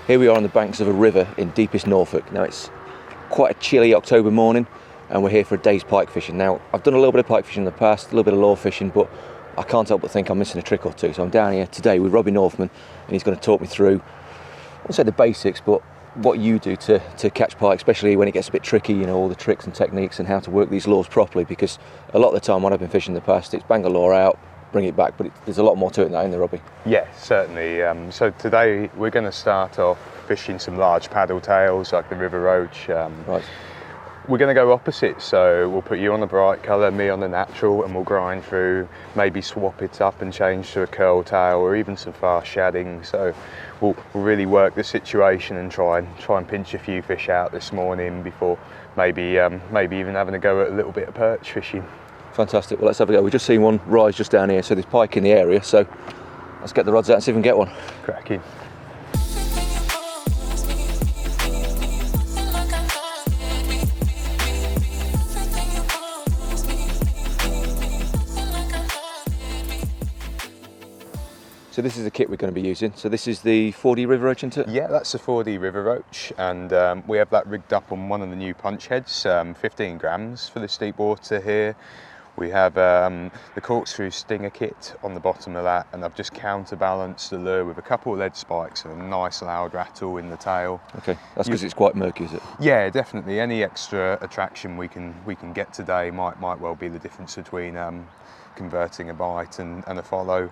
Here we are on the banks of a river in deepest Norfolk. Now it's quite a chilly October morning and we're here for a day's pike fishing. Now I've done a little bit of pike fishing in the past, a little bit of lure fishing, but I can't help but think I'm missing a trick or two. So I'm down here today with Robbie Northman and he's going to talk me through, I won't say the basics, but what you do to catch pike, especially when it gets a bit tricky, you know, all the tricks and techniques and how to work these lures properly, because a lot of the time when I've been fishing in the past, it's bang a lure out, bring it back, but there's a lot more to it than that, isn't there, Robbie? Yeah, certainly. So today we're going to start off fishing some large paddle tails like the river roach. Right. We're going to go opposite, so we'll put you on the bright colour, me on the natural, and we'll grind through, maybe swap it up and change to a curl tail or even some fast shadding. So we'll really work the situation and try and pinch a few fish out this morning before maybe even having a go at a little bit of perch fishing. Fantastic. Well, let's have a go. We've just seen one rise just down here, so there's pike in the area, so let's get the rods out and see if we can get one. Cracking. So this is the kit we're going to be using. So this is the 4D River Roach, isn't it? Yeah, that's the 4D River Roach, and we have that rigged up on one of the new punch heads, 15 grams for the steep water here. We have the corkscrew stinger kit on the bottom of that, and I've just counterbalanced the lure with a couple of lead spikes and a nice loud rattle in the tail. Okay, that's because it's quite murky, is it? Yeah, definitely. Any extra attraction we can get today might well be the difference between converting a bite and a follow.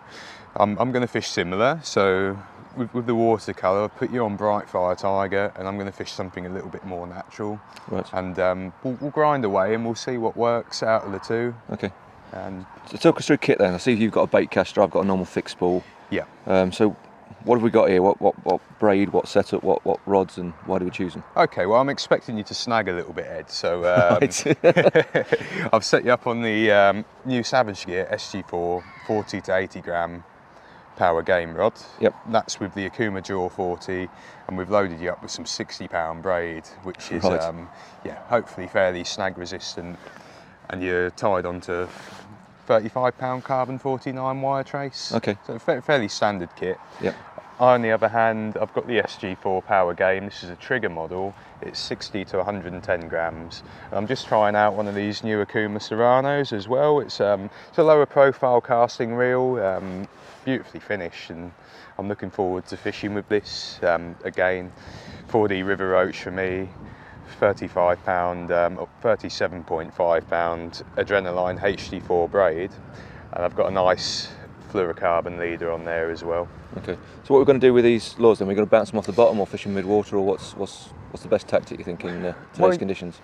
I'm going to fish similar, so with the watercolour, I'll put you on Bright Fire Tiger, and I'm going to fish something a little bit more natural. Right. And we'll grind away and we'll see what works out of the two. Okay. And So talk us through kit then. I see you've got a baitcaster, I've got a normal fixed spool. yeah. So what have we got here? What braid, what setup, what rods, and why do we choose them? Okay, well, I'm expecting you to snag a little bit, Ed. So Right. I've set you up on the new Savage Gear SG4 40 to 80 gram power game rod. Yep. That's with the Okuma Jaw 40, and we've loaded you up with some 60-pound braid, which is Right. hopefully fairly snag resistant, and you're tied onto 35-pound carbon 49 wire trace. Okay. So fairly standard kit. Yep. On the other hand, I've got the SG4 power game. This is a trigger model. It's 60 to 110 grams. And I'm just trying out one of these new Okuma Serranos as well. It's a lower profile casting reel, beautifully finished, and I'm looking forward to fishing with this. Again, 4D River Roach for me, 35-pound, 37.5 pound Adrenaline HD4 braid, and I've got a nice fluorocarbon leader on there as well. Okay. So what we're going to do with these lures then? We're going to bounce them off the bottom or fish them mid-water, or what's the best tactic you think in today's conditions?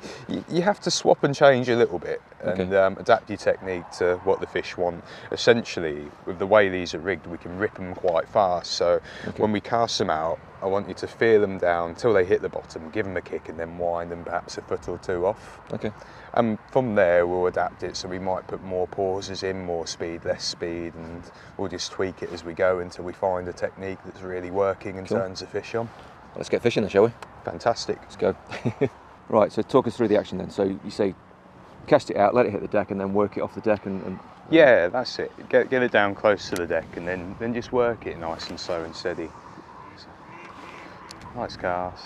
You have to swap and change a little bit and Okay. adapt your technique to what the fish want. Essentially, with the way these are rigged, we can rip them quite fast. So when we cast them out, I want you to feel them down till they hit the bottom, give them a kick, and then wind them perhaps a foot or two off. Okay. And from there, we'll adapt it. So we might put more pauses in, more speed, less speed, and we'll just tweak it as we go until we find a technique that's really working and turns the fish on. Let's get fishing then, shall we? Fantastic. Let's go. Right, so talk us through the action then. So you say cast it out, let it hit the deck, and then work it off the deck and Yeah, that's it. Get it down close to the deck, and then just work it nice and slow and steady. So, nice cast.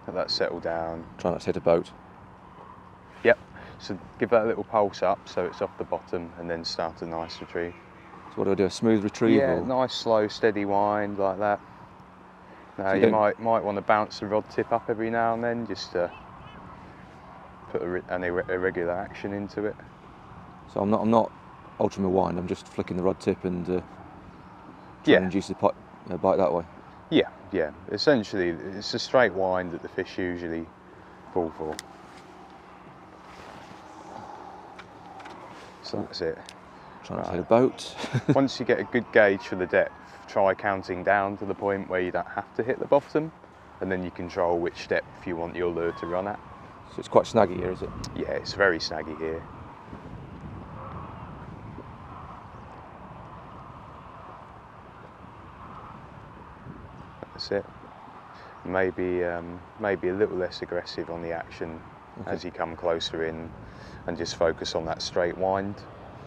Let that settle down. try not to hit a boat. Yep. So give that a little pulse up so it's off the bottom, and then start a nice retrieve. So what do I do, a smooth retrieve? Yeah, or? nice slow steady wind like that. Now So you might want to bounce the rod tip up every now and then just to put an irregular action into it. So I'm not altering my wind, I'm just flicking the rod tip and trying Yeah. to induce the bite that way. Yeah. Essentially, it's a straight wind that the fish usually fall for. So that's it. Try not to hit a boat. Once you get a good gauge for the depth, try counting down to the point where you don't have to hit the bottom, and then you control which depth you want your lure to run at. So it's quite snaggy here, is it? Yeah, it's very snaggy here. That's it. Maybe a little less aggressive on the action as you come closer in, and just focus on that straight wind.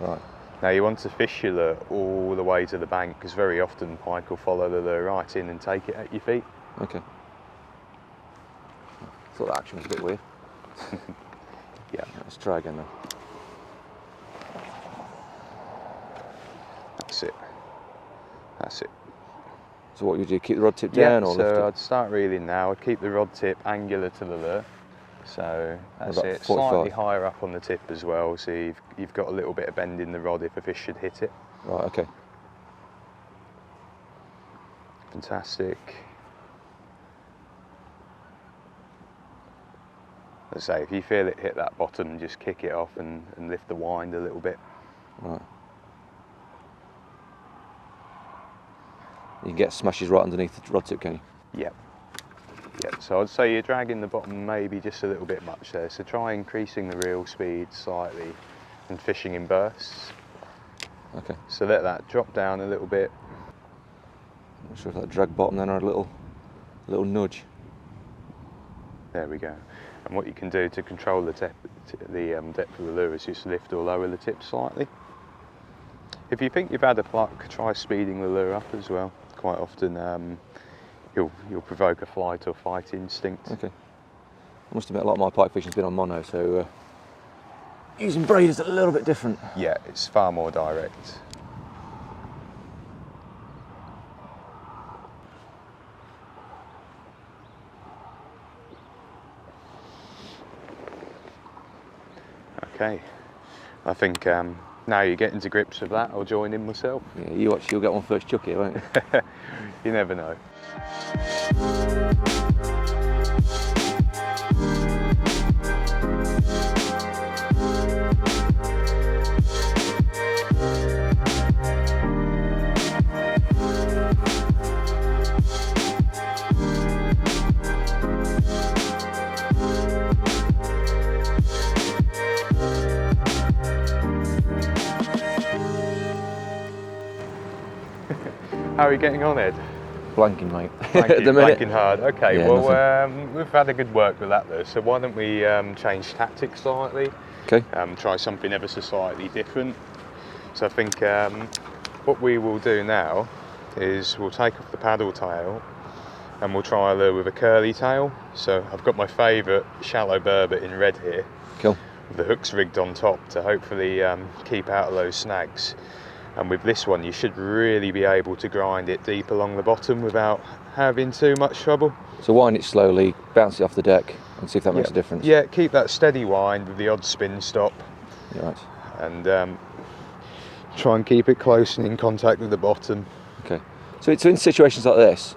Right. Now you want to fish your lure all the way to the bank, because very often pike will follow the lure right in and take it at your feet. Okay. Thought that action was a bit weird. Yeah. Let's try again then. That's it. That's it. So what would you do? Keep the rod tip down or lift it? So I'd start reeling now. I'd keep the rod tip angular to the lure. So that's About it. 45. Slightly higher up on the tip as well, so you've got a little bit of bend in the rod if a fish should hit it. Right, okay. Fantastic. As I say, if you feel it hit that bottom, just kick it off and lift the wind a little bit. Right. You can get smashes right underneath the rod tip, can you? Yep. Yep. So I'd say you're dragging the bottom maybe just a little bit much there. So try increasing the reel speed slightly and fishing in bursts. Okay. So let that drop down a little bit. Not sure if that drag bottom then or a little nudge. There we go. And what you can do to control the depth of the lure is just lift or lower the tip slightly. If you think you've had a pluck, try speeding the lure up as well. Quite often you'll provoke a flight or fight instinct. Okay. I must admit a lot of my pike fishing's been on mono, so using braid is a little bit different. Yeah, it's far more direct. Okay, I think now you're getting to grips with that, I'll join in myself. Yeah, you watch, you'll get one first chuck here, won't you? You never know. How are you getting on, Ed? Blanking, mate. Blanking, At the minute. blanking hard. Okay, Yeah, well, we've had a good work with that though, so why don't we change tactics slightly? Okay. Try something ever so slightly different. So I think what we will do now is we'll take off the paddle tail and we'll try a lure with a curly tail. So I've got my favourite shallow burbot in red here. Cool. With the hooks rigged on top to hopefully keep out of those snags. And with this one you should really be able to grind it deep along the bottom without having too much trouble. So wind it slowly, bounce it off the deck and see if that makes a difference. Yeah, keep that steady wind with the odd spin stop. Yeah, right. And try and keep it close and in contact with the bottom. Okay. So in situations like this,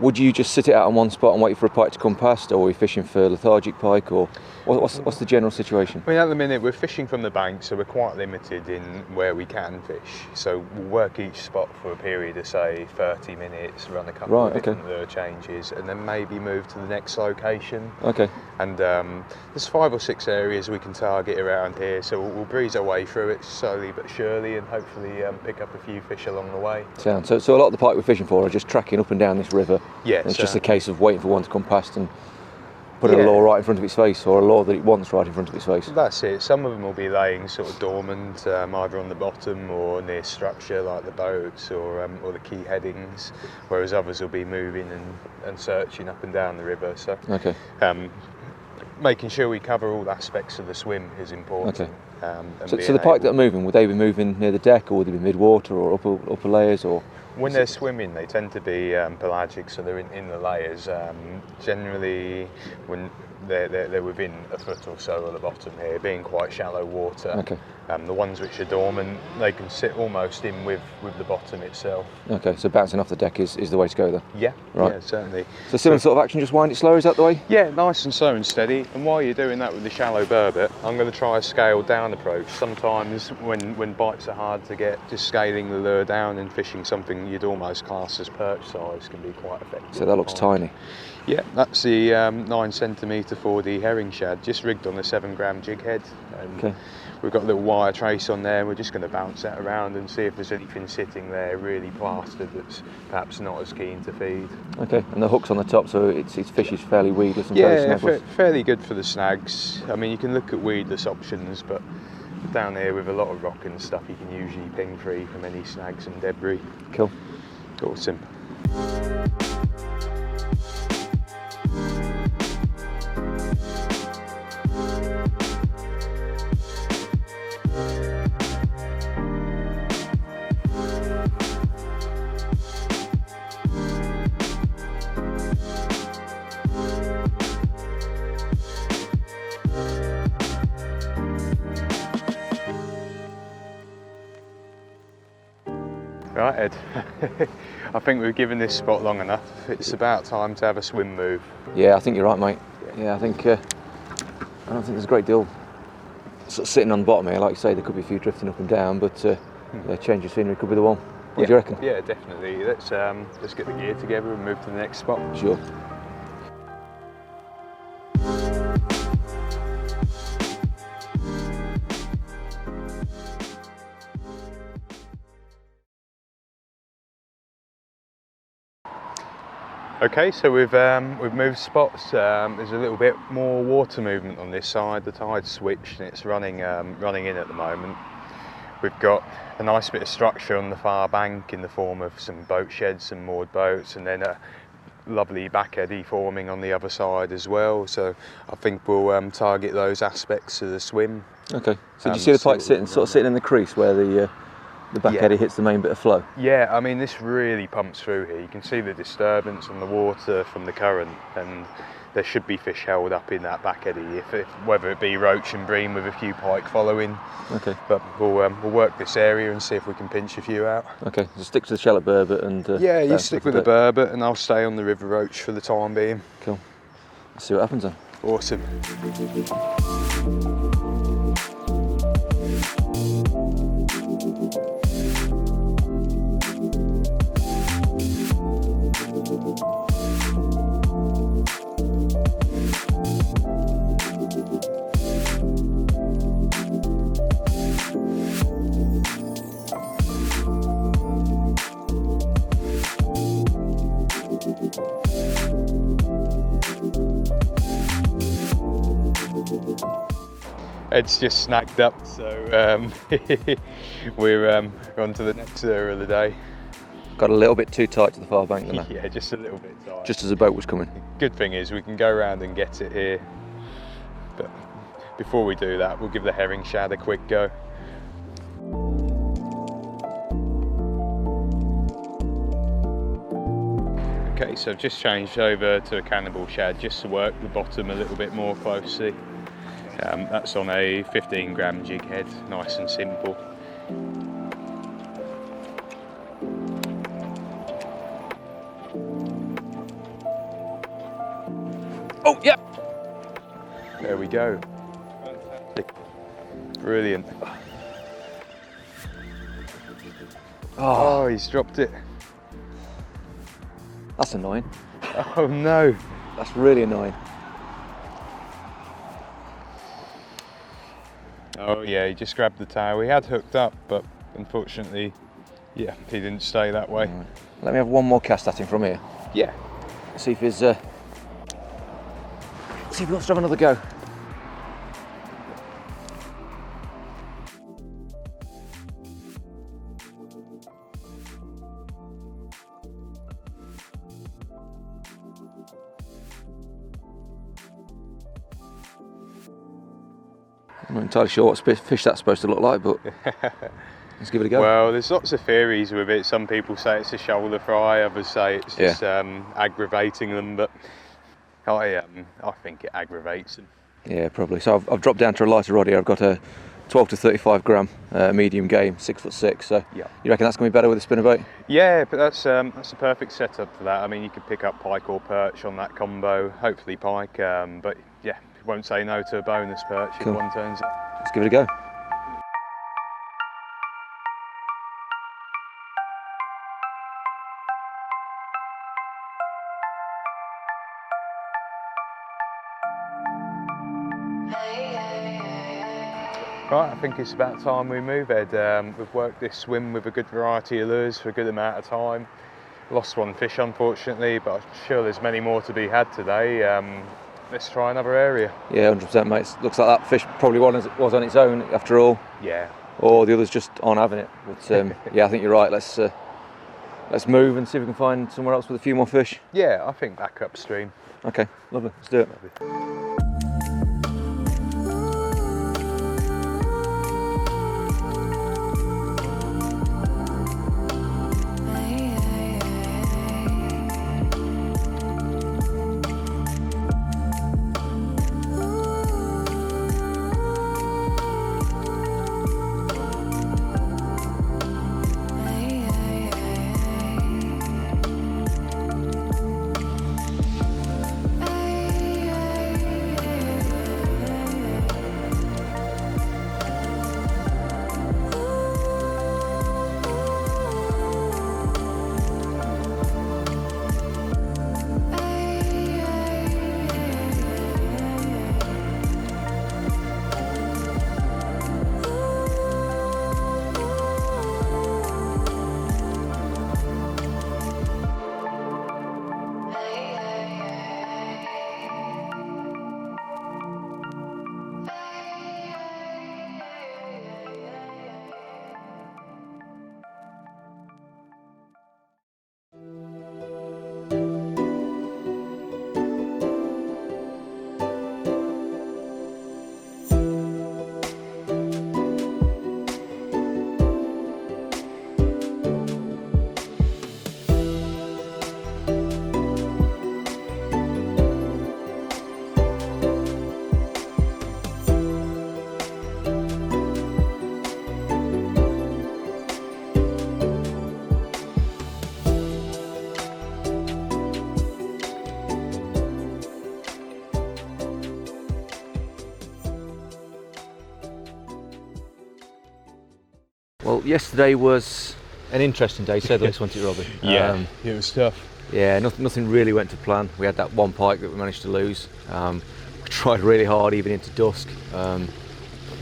would you just sit it out on one spot and wait for a pike to come past, or are you fishing for lethargic pike, or what's the general situation? I mean, at the minute we're fishing from the bank, so we're quite limited in where we can fish. So we'll work each spot for a period of say 30 minutes, run a couple of different lure changes, and then maybe move to the next location. Okay. And there's 5 or 6 areas we can target around here, so we'll breeze our way through it slowly but surely, and hopefully pick up a few fish along the way. So a lot of the pike we're fishing for are just tracking up and down this river. Yeah, and it's just a case of waiting for one to come past and put a lure right in front of its face, or a lure that it wants right in front of its face. That's it. Some of them will be laying sort of dormant, either on the bottom or near structure like the boats or the key headings, whereas others will be moving and searching up and down the river. So okay. Making sure we cover all aspects of the swim is important. Okay. So the pike that are moving, would they be moving near the deck, or would they be mid-water or upper layers, or? When they're swimming, they tend to be pelagic, so they're in the layers. Generally, when they're within a foot or so of the bottom here, being quite shallow water. Okay. The ones which are dormant, they can sit almost in with the bottom itself. Okay, so bouncing off the deck is the way to go then? Yeah, right. Yeah, certainly. So similar sort of action, just wind it slow, is that the way? Yeah, nice and slow and steady. And while you're doing that with the shallow burbot, I'm going to try a scaled down approach. Sometimes when bites are hard to get, just scaling the lure down and fishing something you'd almost class as perch size can be quite effective. So that looks tiny. Yeah, that's the 9 centimetre 4D herring shad, just rigged on a 7 gram jig head. And okay. We've got a little wire trace on there. We're just going to bounce that around and see if there's anything sitting there really plastered that's perhaps not as keen to feed. Okay, and the hook's on the top, so its fish is fairly weedless and fairly snagless. Fairly good for the snags. I mean, you can look at weedless options, but down here with a lot of rock and stuff, you can usually ping free from any snags and debris. Cool. Awesome. Right, Ed. I think we've given this spot long enough. It's about time to have a swim move. Yeah, I think you're right, mate. Yeah, I think I don't think there's a great deal sort of sitting on the bottom here. Like you say, there could be a few drifting up and down, but yeah, change of scenery could be the one. What do you reckon? Yeah, definitely. Let's get the gear together and move to the next spot. Sure. Okay, so we've moved spots. There's a little bit more water movement on this side. The tide's switched and it's running in at the moment. We've got a nice bit of structure on the far bank in the form of some boat sheds, some moored boats, and then a lovely back eddy forming on the other side as well. So I think we'll target those aspects of the swim. Okay. So do you see the pike sitting in the crease where the back eddy hits the main bit of flow? Yeah, I mean this really pumps through here. You can see the disturbance on the water from the current, and there should be fish held up in that back eddy, whether it be roach and bream with a few pike following. Okay. But we'll work this area and see if we can pinch a few out. Okay, so stick to the shell at Burbot and... yeah, you stick with the Burbot and I'll stay on the river roach for the time being. Cool. Let's see what happens then. Awesome. Ed's just snagged up, so we're on to the next lure of the day. Got a little bit too tight to the far bank, didn't I? Yeah, just a little bit tight. Just as the boat was coming. Good thing is we can go around and get it here. But before we do that, we'll give the herring shad a quick go. Okay, so I've just changed over to a Cannibal shad just to work the bottom a little bit more closely. That's on a 15 gram jig head, nice and simple. Oh, yep. There we go. Brilliant. Oh, he's dropped it. That's annoying. Oh no. That's really annoying. Oh yeah, he just grabbed the tail. He had hooked up, but unfortunately, yeah, he didn't stay that way. Right. Let me have one more cast at him from here. Yeah. See if he's, see if he wants to have another go. I'm not entirely sure what fish that's supposed to look like, but let's give it a go. Well, there's lots of theories with it. Some people say it's a shoulder fry, others say it's just aggravating them, but I think it aggravates them. Yeah, probably. So I've dropped down to a lighter rod here. I've got a 12 to 35 gram medium game, 6'6". So yeah. You reckon that's going to be better with a spinnerbait? Yeah, but that's a perfect setup for that. I mean, you could pick up pike or perch on that combo. Hopefully pike, but yeah, won't say no to a bonus perch if one turns up. Let's give it a go. Right, I think it's about time we move, Ed. We've worked this swim with a good variety of lures for a good amount of time. Lost one fish unfortunately, but I'm sure there's many more to be had today. Let's try another area. Yeah, 100%, mate. Looks like that fish probably was on its own after all. Yeah. Or the others just aren't having it. But yeah, I think you're right. Let's move and see if we can find somewhere else with a few more fish. Yeah, I think back upstream. Okay, lovely. Let's do it. Lovely. Well, yesterday was an interesting day, say the least, wasn't it, Robbie? Yeah, it was tough. Yeah, nothing really went to plan. We had that one pike that we managed to lose. We tried really hard even into dusk.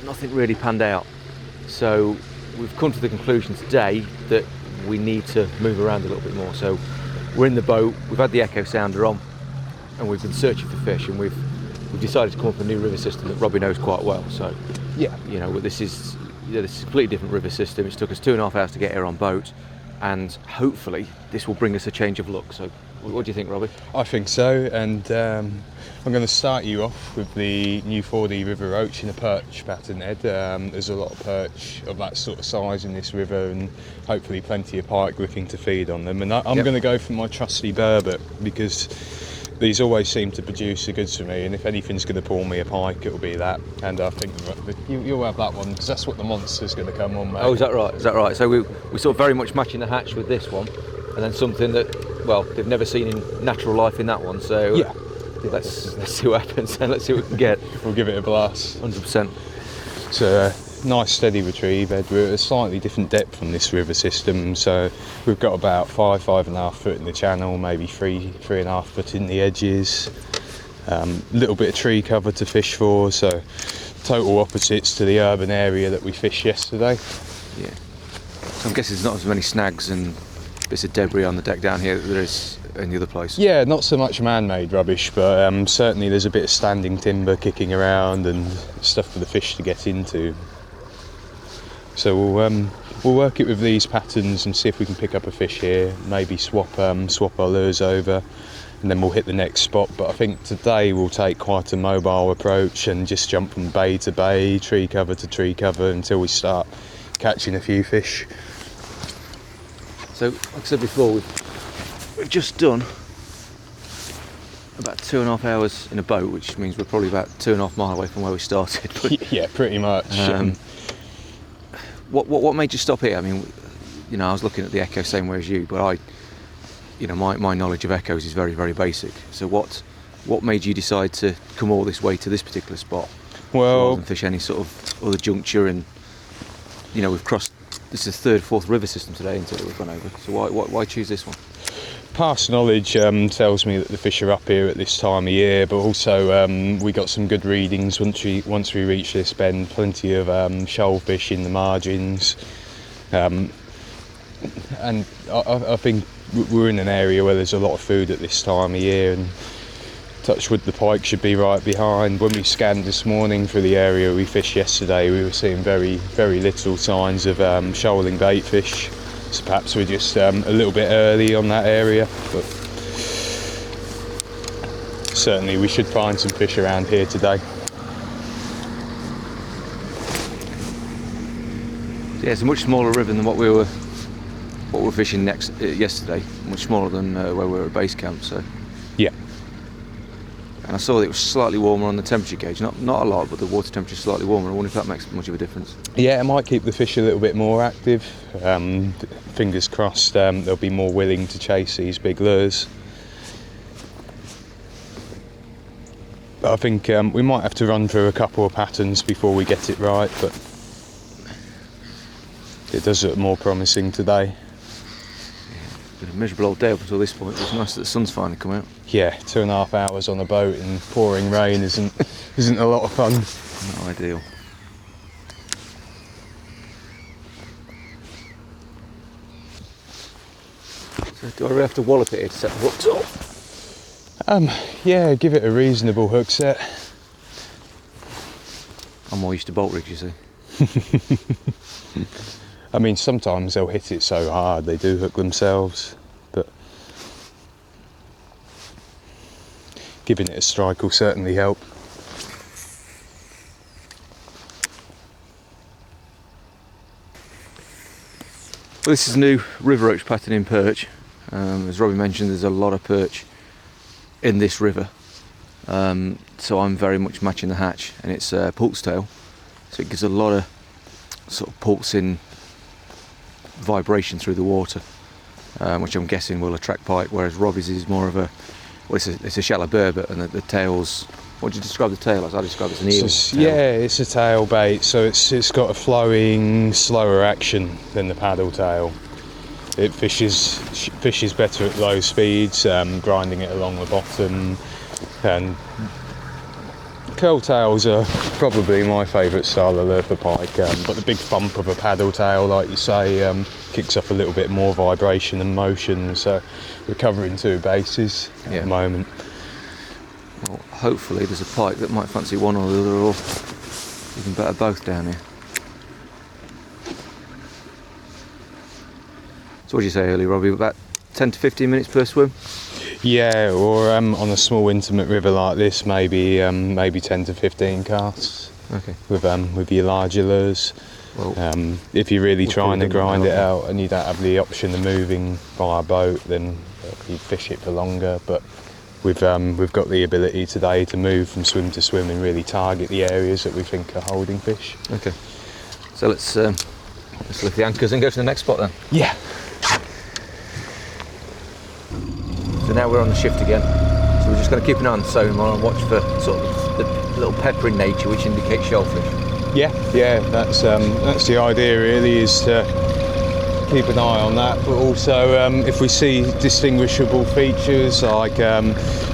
Nothing really panned out. So we've come to the conclusion today that we need to move around a little bit more. So we're in the boat, we've had the echo sounder on, and we've been searching for fish, and we've decided to come up with a new river system that Robbie knows quite well. So Yeah. you know, this is a completely different river system. It's took us 2.5 hours to get here on boat, and hopefully this will bring us a change of look. So what do you think, Robbie? I think so, and I'm going to start you off with the new 4D River Roach in a perch pattern, Ed. There's a lot of perch of that sort of size in this river, and hopefully plenty of pike looking to feed on them. And I'm going to go for my trusty Burbot, because these always seem to produce the goods for me, and if anything's going to pull me a pike, it'll be that. And I think you'll have that one, because that's what the monster's going to come on, mate. Oh, is that right? Is that right? So we're sort of very much matching the hatch with this one, and then something that, well, they've never seen in natural life in that one. So yeah. Let's see what happens, and let's see what we can get. We'll give it a blast. 100%. So nice steady retrieve, Ed. We're at a slightly different depth from this river system, so we've got about 5.5 foot in the channel, maybe 3.5 foot in the edges. Little bit of tree cover to fish for, so total opposites to the urban area that we fished yesterday. Yeah. So I'm guessing there's not as many snags and bits of debris on the deck down here that there is in the other place. Yeah, not so much man-made rubbish, but certainly there's a bit of standing timber kicking around and stuff for the fish to get into. So we'll work it with these patterns and see if we can pick up a fish here. Maybe swap our lures over, and then we'll hit the next spot. But I think today we'll take quite a mobile approach and just jump from bay to bay, tree cover to tree cover, until we start catching a few fish. So, like I said before, we've just done about 2.5 hours in a boat, which means we're probably about 2.5 miles away from where we started. But, yeah, pretty much. What made you stop here? I mean, you know, I was looking at the echo same way as you, but my knowledge of echoes is very, very basic. So what made you decide to come all this way to this particular spot? Well, rather than fish any sort of other juncture, and you know, we've crossed. This is the 3rd, 4th river system today until we've gone over. So why choose this one? Past knowledge tells me that the fish are up here at this time of year, but also we got some good readings once we reach this bend. Plenty of shoal fish in the margins, and I think we're in an area where there's a lot of food at this time of year, and touch wood, the pike should be right behind. When we scanned this morning through the area we fished yesterday, we were seeing very, very little signs of shoaling bait fish. So perhaps we're just a little bit early on that area, but certainly we should find some fish around here today. Yeah, it's a much smaller river than what we were fishing yesterday. Much smaller than where we were at base camp. So yeah. And I saw that it was slightly warmer on the temperature gauge. Not a lot, but the water temperature is slightly warmer. I wonder if that makes much of a difference. Yeah, it might keep the fish a little bit more active. Fingers crossed they'll be more willing to chase these big lures. But I think we might have to run through a couple of patterns before we get it right, but it does look more promising today. Been a miserable old day up until this point. It's nice that the sun's finally come out. Yeah, 2.5 hours on a boat in pouring rain isn't a lot of fun. Not ideal. So do I really have to wallop it here to set the hooks off? Yeah, give it a reasonable hook set. I'm more used to bolt rigs, you see. I mean, sometimes they'll hit it so hard they do hook themselves, but giving it a strike will certainly help. Well, this is a new river roach pattern in perch. As Robbie mentioned, there's a lot of perch in this river, so I'm very much matching the hatch, and it's pulse tail, so it gives a lot of sort of pulsing vibration through the water, which I'm guessing will attract pike, whereas Robbie's is more of a, well, it's a shallow burbot, and the tail's What would you describe the tail as? I describe it as an eel. Yeah, it's a tail bait, so it's got a flowing, slower action than the paddle tail. It fishes better at low speeds, grinding it along the bottom, and curl tails are probably my favourite style of lure for pike, but the big thump of a paddle tail, like you say, kicks up a little bit more vibration and motion, so we're covering two bases at the moment. Well, hopefully there's a pike that might fancy one or the other, or even better both down here. So what did you say earlier, Robbie, about 10 to 15 minutes per swim? Yeah, or on a small intimate river like this, maybe 10 to 15 casts. Okay. With your larger lures. Well, if you're really trying to grind it out and you don't have the option of moving by a boat, then you fish it for longer. But we've got the ability today to move from swim to swim and really target the areas that we think are holding fish. Okay. So let's lift the anchors and go to the next spot then. Yeah. So now we're on the shift again. So we're just going to keep an eye on the sonar and watch for sort of the little pepper in nature which indicates shellfish. Yeah, that's the idea really, is to keep an eye on that, but also if we see distinguishable features like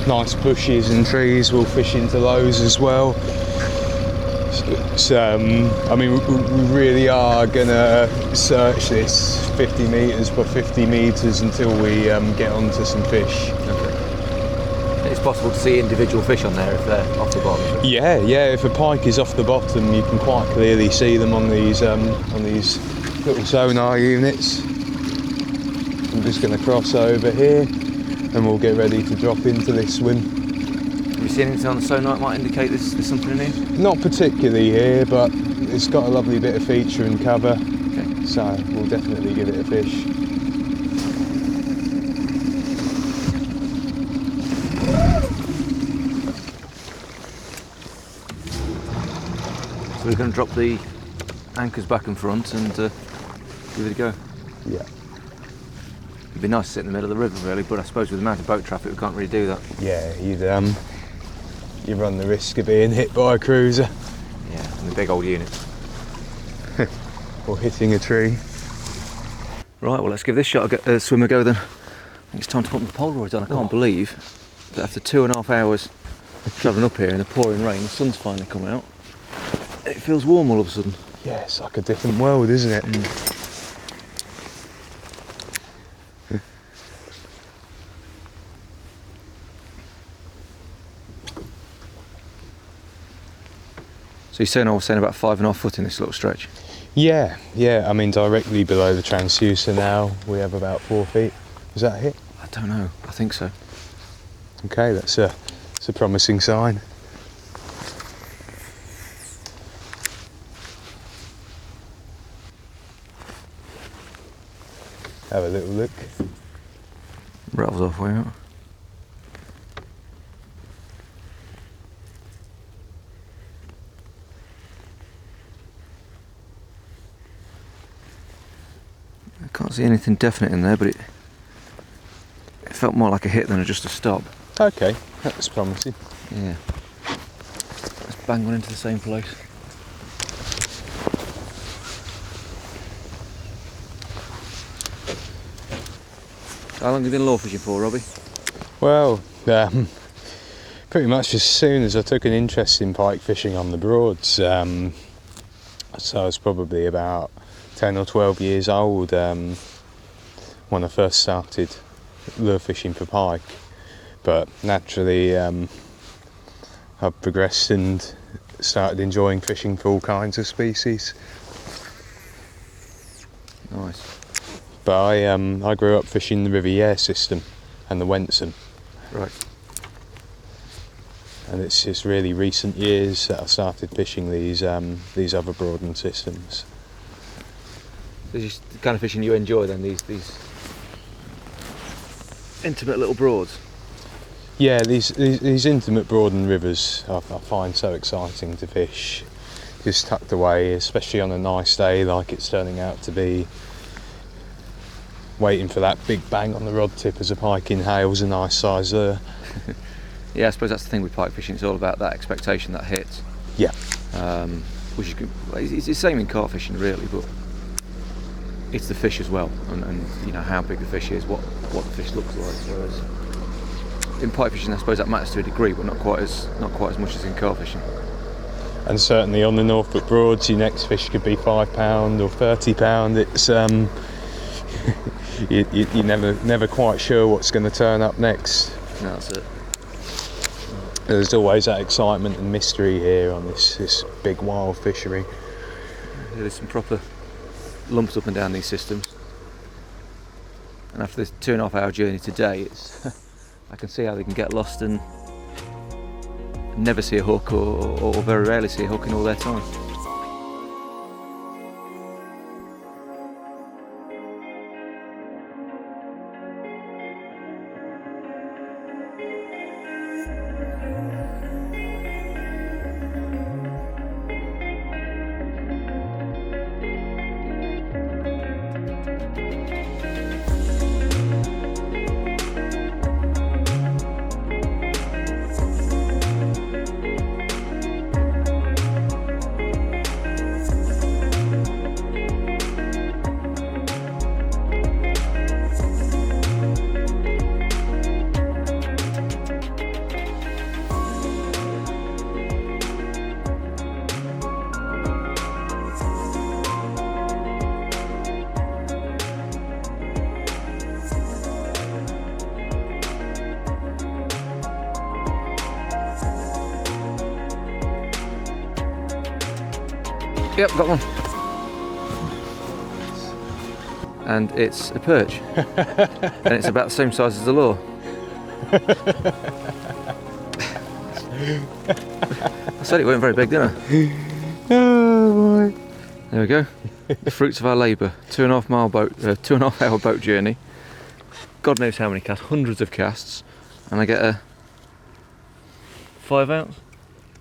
nice bushes and trees, we'll fish into those as well. So, I mean, we really are going to search this 50 metres by 50 metres until we get onto some fish. Okay. It's possible to see individual fish on there if they're off the bottom? Yeah, if a pike is off the bottom, you can quite clearly see them on these little sonar units. I'm just going to cross over here and we'll get ready to drop into this swim. Have you seen anything on the sonar that might indicate there's something in here? Not particularly here, but it's got a lovely bit of feature and cover. Okay. So we'll definitely give it a fish. So we're going to drop the anchors back and front and give it a go. Yeah. It'd be nice to sit in the middle of the river really, but I suppose with the amount of boat traffic we can't really do that. Yeah, you run the risk of being hit by a cruiser. Yeah, and the big old unit. Or hitting a tree. Right, well let's give this shot a swim a go then. I think it's time to put the Polaroids on. I can't believe that after 2.5 hours travelling up here in the pouring rain, the sun's finally come out. It feels warm all of a sudden. Yeah, it's like a different world, isn't it? So you're saying I was saying about 5.5 foot in this little stretch? Yeah, I mean directly below the transducer now we have about 4 feet. Is that a hit? I don't know, I think so. Okay, that's a promising sign. Have a little look. Rattles off way out. I can't see anything definite in there, but it felt more like a hit than just a stop. Okay, that's promising. Yeah. Let's bang one into the same place. How long have you been lure fishing for, Robbie? Well, pretty much as soon as I took an interest in pike fishing on the Broads. So I was probably about 10 or 12 years old when I first started lure fishing for pike. But naturally I've progressed and started enjoying fishing for all kinds of species. Nice. But I grew up fishing the River Yare system and the Wensum. Right. And it's just really recent years that I started fishing these other Broadland systems. This is the kind of fishing you enjoy then, these intimate little Broads? Yeah, these intimate Broadland rivers I find so exciting to fish. Just tucked away, especially on a nice day like it's turning out to be. Waiting for that big bang on the rod tip as a pike inhales a nice size lure. Yeah, I suppose that's the thing with pike fishing. It's all about that expectation, that hit. Yeah. Which is good. It's the same in carp fishing, really, but it's the fish as well, and you know how big the fish is, what the fish looks like. Whereas in pike fishing, I suppose that matters to a degree, but not quite as much as in carp fishing. And certainly on the Norfolk Broads, your next fish could be £5 or £30. It's you're never quite sure what's going to turn up next. No, that's it. There's always that excitement and mystery here on this big wild fishery. Yeah, there's some proper lumps up and down these systems. And after this 2.5 hour journey today, it's I can see how they can get lost and never see a hook, or very rarely see a hook in all their time. Yep, got one. And it's a perch. And it's about the same size as the lure. I said it weren't very big, didn't I? Oh boy. There we go. The fruits of our labour. 2.5 hour boat journey. God knows how many casts, hundreds of casts. And I get a 5 ounce?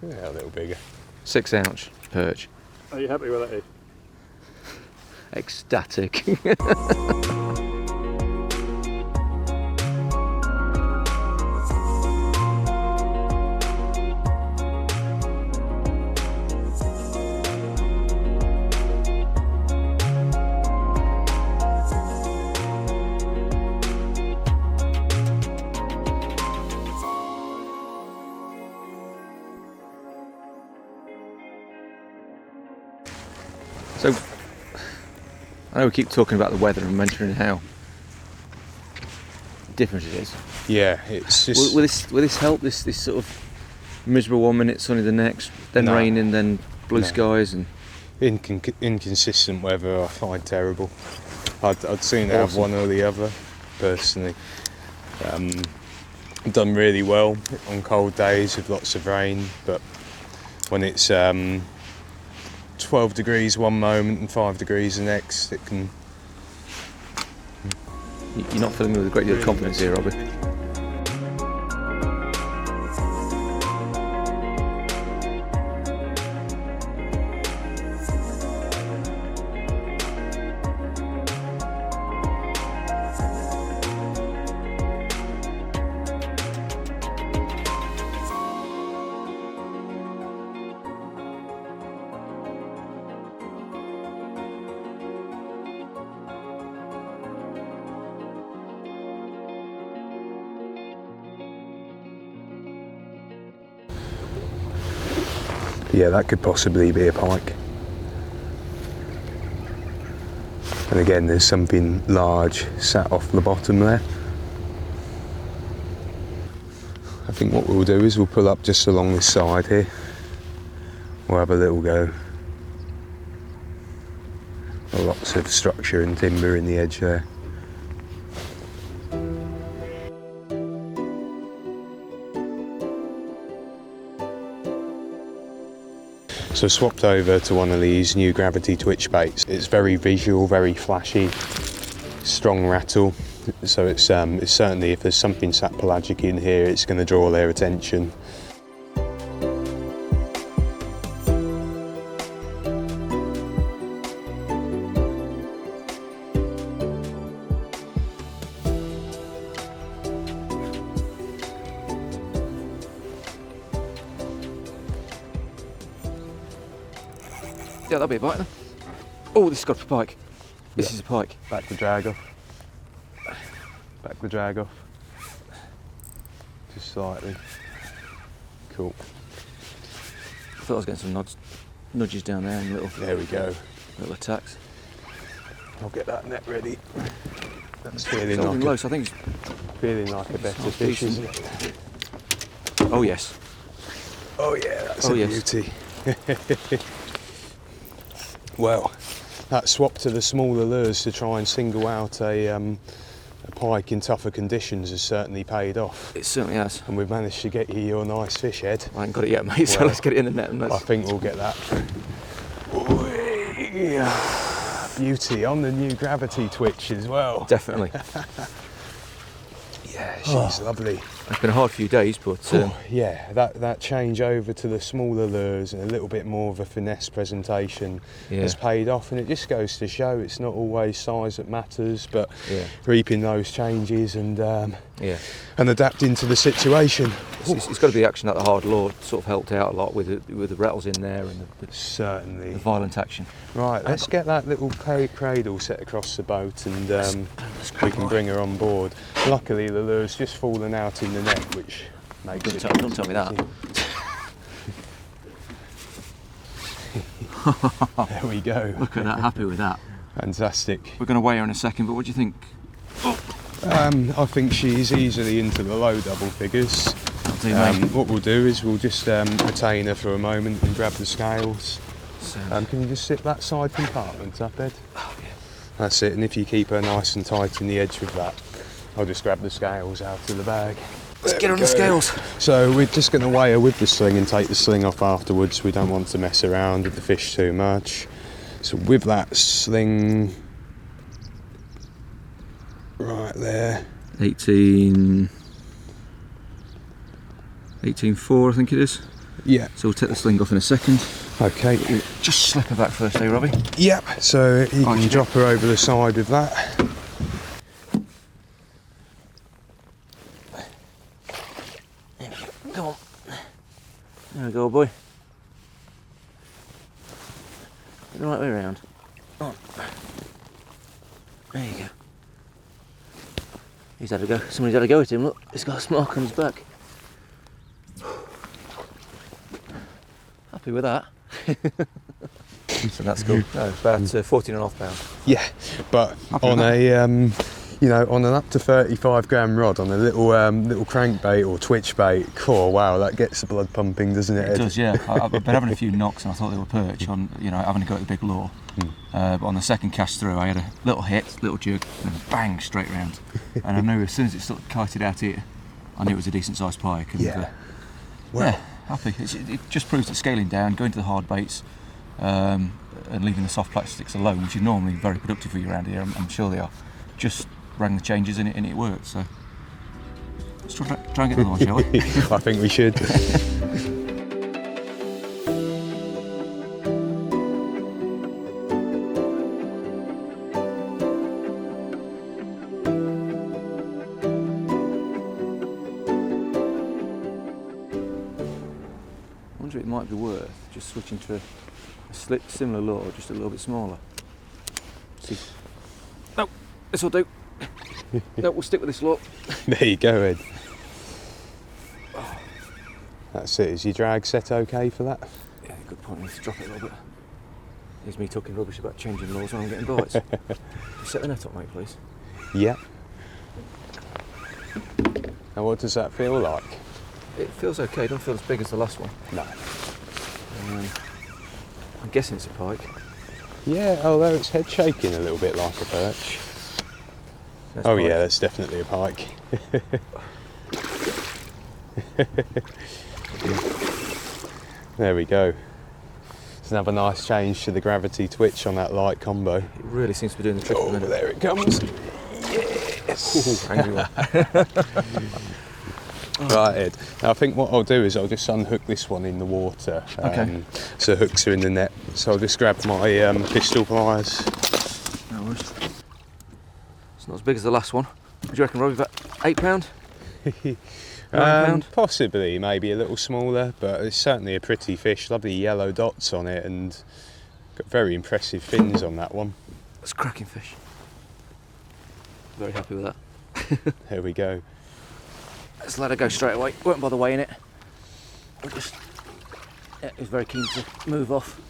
Yeah, a little bigger. 6 ounce perch. Are you happy with that, Ed? Ecstatic. So, I know we keep talking about the weather and mentioning how different it is. Yeah, it's just... Will this help, this sort of miserable 1 minute, sunny the next, then No. raining, then blue skies and... Inconsistent weather I find terrible. I'd sooner have one or the other, personally. Done really well on cold days with lots of rain, but when it's 12 degrees one moment and 5 degrees the next, it can... You're not filling me with a great deal of confidence here, Robbie. Yeah, that could possibly be a pike. And again, there's something large sat off the bottom there. I think what we'll do is we'll pull up just along this side here. We'll have a little go. Lots of structure and timber in the edge there. So I swapped over to one of these new gravity twitch baits. It's very visual, very flashy, strong rattle. So it's certainly, if there's something sat pelagic in here, it's going to draw their attention. Yeah, that'll be a bite then. Oh, this has got a pike. This is a pike. Back the drag off. Back the drag off. Just slightly. Cool. I thought I was getting some nudges down there and little. There we go. Little attacks. I'll get that net ready. That's feeling It's like low, so I think it's. feeling like a better fish, isn't it? Oh yes. Oh yeah, that's Oh, a yes. beauty. Well, that swap to the smaller lures to try and single out a pike in tougher conditions has certainly paid off. It certainly has. And we've managed to get you your nice fish, Ed. I ain't got it yet, mate, so Well, let's get it in the net and I let's. think we'll get that. Beauty on the new gravity twitch as well. Definitely. Yeah, she's lovely. It's been a hard few days, but Yeah, that change over to the smaller lures and a little bit more of a finesse presentation has paid off, and it just goes to show it's not always size that matters, but reaping those changes and adapting to the situation. it's got to be action at the hard lure. Sort of helped out a lot with the rattles in there and Certainly. the violent action. Right, let's get that little cradle set across the boat and we can bring her on board. Luckily the lure's just fallen out in the net, which makes it... Don't tell me that. There we go. Look at that, happy with that. Fantastic. We're going to weigh her in a second, but what do you think? I think she's easily into the low double figures. What we'll do is we'll just retain her for a moment and grab the scales. Can you just sit that side compartment up, Ed? Oh, yeah. That's it, and if you keep her nice and tight in the edge with that, I'll just grab the scales out of the bag. Let's get her on the scales. So we're just going to weigh her with the sling and take the sling off afterwards. We don't want to mess around with the fish too much. So with that sling, right there. 18.4, I think it is. Yeah. So we'll take the sling off in a second. Okay. Just slip her back first, eh, Robbie? Yep. So you can drop her over the side with that. Come on. There we go, boy. The right way around. Come on. There you go. He's had a go. Somebody's had a go at him. Look, he's got a mark on his back. Happy with that. So that's cool. No, about 14.5 pounds. Yeah, but on a on an up to 35 gram rod on a little crankbait or twitch bait, oh wow, that gets the blood pumping, doesn't it? It does, yeah. I've been having a few knocks and I thought they were perch on, having a go at the big lure. But on the second cast through, I had a little hit, little jig, and bang, straight round. And I knew as soon as it sort of kited out here, I knew it was a decent sized pike. And, happy. It just proves that scaling down, going to the hard baits, and leaving the soft plastics alone, which is normally very productive for you around here, I'm sure they are, just rang the changes and it worked. So let's try and get another one, shall we? I think we should. I wonder if it might be worth just switching to a similar lure, just a little bit smaller. See. No, this will do. No, we'll stick with this lure. There you go, Ed. That's it. Is your drag set okay for that? Yeah, good point. I need to drop it a little bit. Here's me talking rubbish about changing lures when I'm getting bites. Set the net up, mate, please. Yeah. And what does that feel like? It feels okay. It don't feel as big as the last one. No. I'm guessing it's a pike. Yeah, although it's head shaking a little bit like a perch. That's oh pike. yeah, that's definitely a pike. There we go. It's another nice change to the gravity twitch on that light combo. It really seems to be doing the trick. Oh, there it comes. Yes. Ooh, angry one. Right, Ed. Now I think what I'll do is I'll just unhook this one in the water. Okay. So hooks are in the net. So I'll just grab my pistol pliers. No worries. It's not as big as the last one. What do you reckon, Robbie? About £8? £9? Possibly, maybe a little smaller, but it's certainly a pretty fish. Lovely yellow dots on it, and Got very impressive fins on that one. It's a cracking fish. Very happy with that. There we go. Let's let her go straight away. Won't bother weighing it. We'll just, yeah, he's very keen to move off.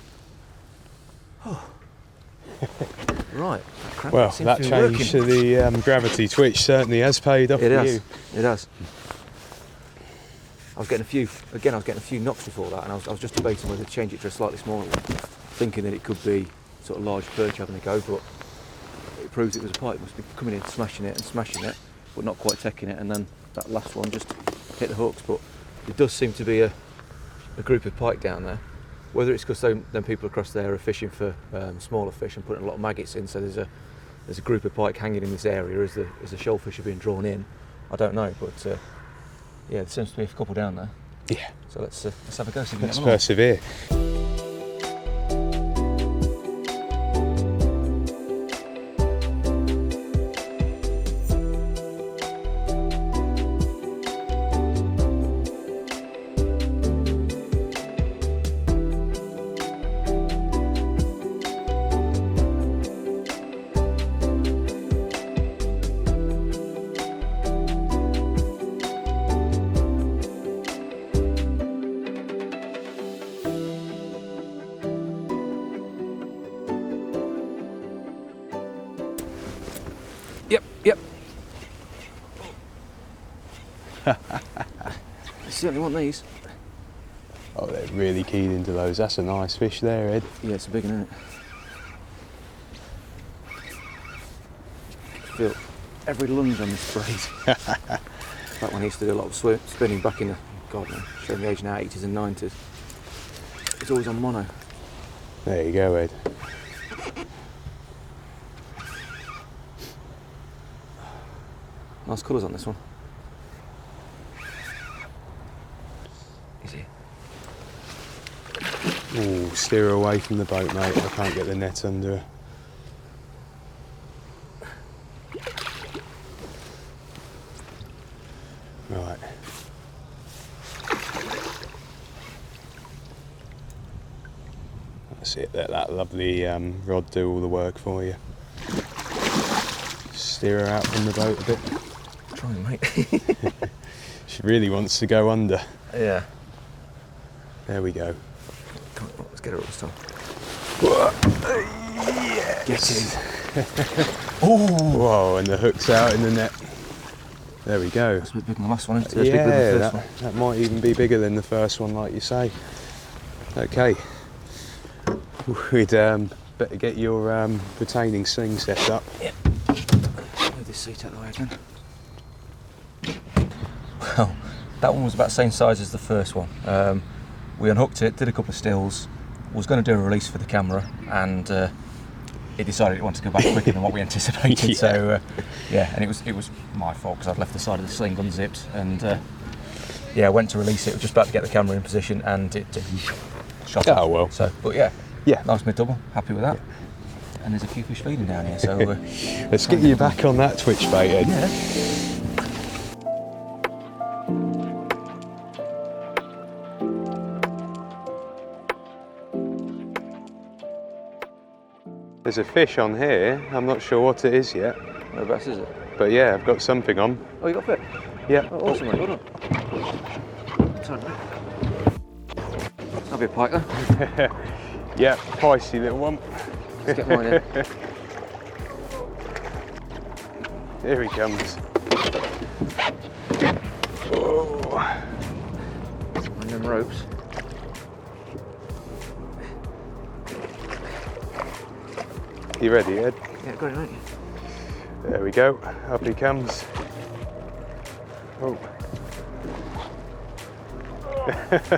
Oh. Right. Well, that change to the gravity twitch certainly has paid off for you. It has. I was getting a few knocks before that, and I was just debating whether to change it to a slightly smaller one, thinking that it could be sort of large perch having a go, but it proves it was a pike. It must be coming in, smashing it, but not quite taking it, and then that last one just hit the hooks. But there does seem to be a group of pike down there. Whether it's because them people across there are fishing for smaller fish and putting a lot of maggots in, so there's a group of pike hanging in this area as the shellfish are being drawn in. I don't know, but yeah, there seems to be a couple down there. Yeah. So let's have a go. See if we can Let's get them along. persevere. Yep. I certainly want these. Oh, they're really keyed into those. That's a nice fish there, Ed. Yeah, it's a big one, isn't it? Feel every lunge on this braid. Like when I used to do a lot of spinning back in the, God no, showing the age now, 80s and 90s. It's always on mono. There you go, Ed. Nice colours on this one. Easy. Ooh, steer away from the boat, mate. I can't get the net under her. Right. That's it. Let that lovely rod do all the work for you. Steer her out from the boat a bit. Trying, mate. She really wants to go under. Yeah. There we go. Come on, let's get her up this time. Yes. Get in. Oh! Whoa, and the hook's out in the net. There we go. That's a bit bigger than the last one, isn't it? Yeah, Bigger than the first that might even be bigger than the first one, like you say. Okay. We'd better get your retaining sling set up. Yeah. Move this seat out of the way again. Well, that one was about the same size as the first one. We unhooked it, did a couple of stills, was going to do a release for the camera, and it decided it wanted to go back quicker than what we anticipated. Yeah. So yeah, and it was my fault because I'd left the side of the sling unzipped, and yeah, I went to release it. Was just about to get the camera in position, and it shot off. Oh well. So, but yeah, nice mid double. Happy with that. Yeah. And there's a few fish feeding down here, so let's get you back on that twitch bait, Ed. Yeah. There's a fish on here. I'm not sure what it is yet. Whereabouts is it? But yeah, I've got something on. Oh, you got fit? Yeah. Oh, awesome, mate. Well done. Sorry, mate. That'll be a pike then. Yeah, feisty little one. Let's get mine in. Here he comes. Oh. And them ropes. You ready, Ed? Yeah, got it, mate. There we go. Up he comes. Oh.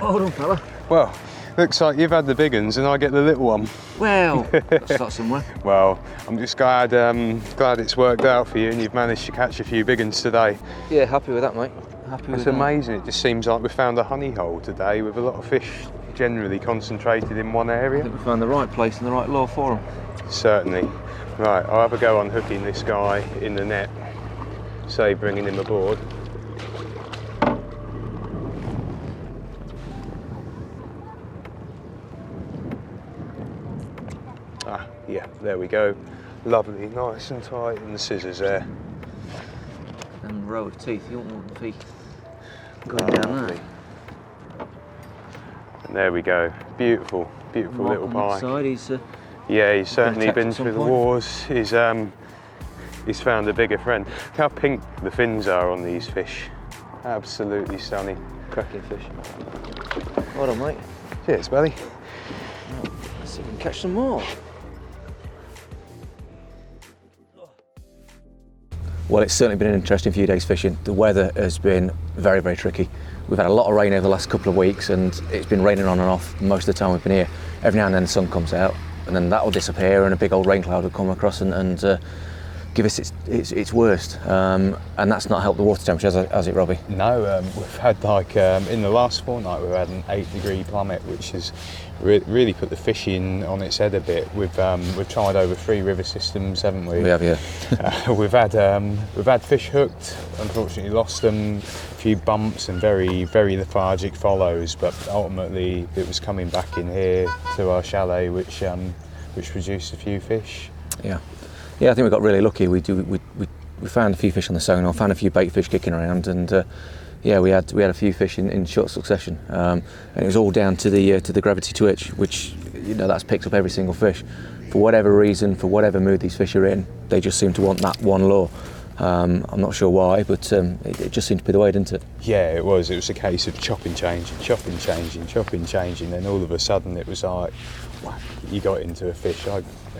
Hold on, fella. Well, looks like you've had the big uns and I get the little one. Well, let's start somewhere. Well, I'm just glad it's worked out for you and you've managed to catch a few big uns today. Yeah, happy with that, mate. Happy with It's that. amazing. It just seems like we found a honey hole today with a lot of fish generally concentrated in one I area. think we found the right place and the right lure for them. Certainly. Right, I'll have a go on hooking this guy in the net, save bringing him aboard. Yeah, there we go. Lovely, nice and tight in the scissors there. And row of teeth, you don't want the feet going down there. And there we go. Beautiful, beautiful little pike. Side, he's, yeah, he's certainly been at some through the point. wars. He's found a bigger friend. Look how pink the fins are on these fish. Absolutely stunning. Cracking fish. Well done, mate. Cheers, buddy. Let's see if we can catch some more. Well, it's certainly been an interesting few days fishing. The weather has been very, very tricky. We've had a lot of rain over the last couple of weeks, and it's been raining on and off most of the time we've been here. Every now and then the sun comes out, and then that will disappear, and a big old rain cloud will come across and give us its worst. And that's not helped the water temperature, has it, Robbie? No, we've had like, in the last fortnight, we've had an 8-degree plummet, which has really put the fishing on its head a bit. We've tried over 3 river systems, haven't we? We have, yeah. We've had fish hooked, unfortunately lost them, a few bumps and very, very lethargic follows, but ultimately it was coming back in here to our chalet which produced a few fish. Yeah. Yeah, I think we got really lucky. We found a few fish on the sonar, found a few bait fish kicking around, and yeah, we had a few fish in short succession, and it was all down to the gravity twitch, which, you know, that's picked up every single fish. For whatever reason, for whatever mood these fish are in, they just seem to want that one lure. I'm not sure why, but it just seemed to be the way, didn't it? Yeah, it was. It was a case of chopping, changing, and all of a sudden it was like, whack, you got into a fish,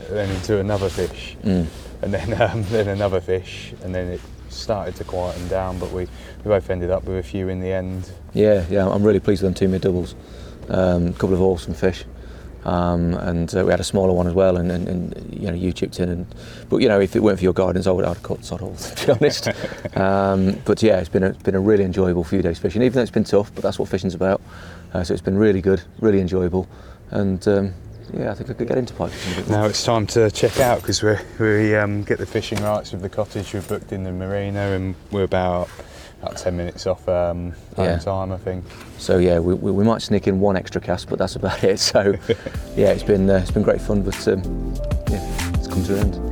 then into another fish, and then another fish, and then it started to quieten down, but we both ended up with a few in the end. Yeah, I'm really pleased with them 2 mid doubles. A couple of awesome fish. And we had a smaller one as well, and you know, you chipped in, but you know, if it weren't for your guidance, I'd have caught sod holes, to be honest. But yeah, it's been a really enjoyable few days fishing, even though it's been tough, but that's what fishing's about. So it's been really good, really enjoyable, and yeah, I think I could get into pike fishing a bit more. Now it's time to check out, because we get the fishing rights with the cottage. We've booked in the marina, and we're about 10 minutes off home time, I think. So yeah, we might sneak in one extra cast, but that's about it. So yeah, it's been great fun, but yeah, it's come to an end.